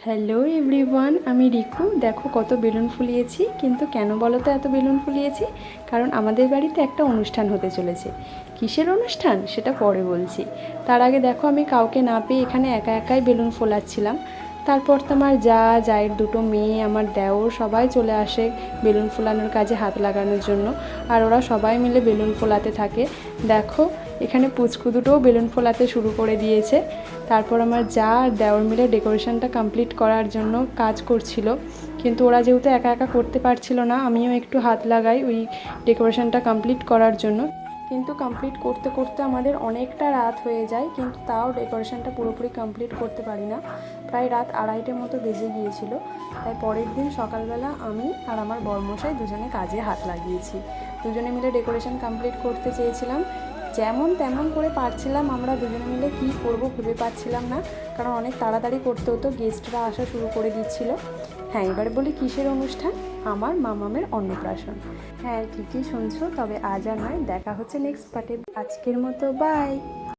Hello everyone, আমি রিকু। দেখো কত বেলুন ফুলিয়েছি। কিন্তু কেন বলো তো এত বেলুন ফুলিয়েছি? কারণ আমাদের বাড়িতে একটা অনুষ্ঠান হতে চলেছে। কিসের অনুষ্ঠান সেটা পরে বলছি। তার আগে দেখো, আমি কাউকে না পেয়ে এখানে একা একাই বেলুন ফোলাচ্ছিলাম। তারপর তো আমার জায়ের দুটো মেয়ে, আমার দেওর সবাই চলে আসে বেলুন ফোলানোর কাজে হাত লাগানোর জন্য। আর ওরা সবাই মিলে বেলুন ফোলাতে থাকে। দেখো এখানে পুচকু দুটোও বেলুন ফোলাতে শুরু করে দিয়েছে। তারপর আমার যা আর দেওর মিলে ডেকোরেশনটা কমপ্লিট করার জন্য কাজ করছিল। কিন্তু ওরা যেহেতু একা একা করতে পারছিল না, আমিও একটু হাত লাগাই ওই ডেকোরেশনটা কমপ্লিট করার জন্য। কিন্তু কমপ্লিট করতে করতে আমাদের অনেকটা রাত হয়ে যায়, কিন্তু তাও ডেকোরেশনটা পুরোপুরি কমপ্লিট করতে পারি না। প্রায় রাত 2:30 মতো বেজে গিয়েছিল। তাই পরের দিন সকালবেলা আমি আর আমার বরমশাই দুজনে কাজে হাত লাগিয়েছি। দুজনে মিলে ডেকোরেশন কমপ্লিট করতে চেয়েছিলাম। যেমন তেমন করে পারছিলাম। আমরা দুজনে মিলে কী করব ভেবে পাচ্ছিলাম না, কারণ অনেক তাড়াতাড়ি করতে হতো, গেস্টরা আসা শুরু করে দিচ্ছিল। হ্যাঁ, এবারে বলি কিসের অনুষ্ঠান? আমার মামামের অন্নপ্রাশন। হ্যাঁ, ঠিকই শুনছো। তবে আজ আর নয়, দেখা হচ্ছে নেক্সট পার্টে। আজকের মতো বাই।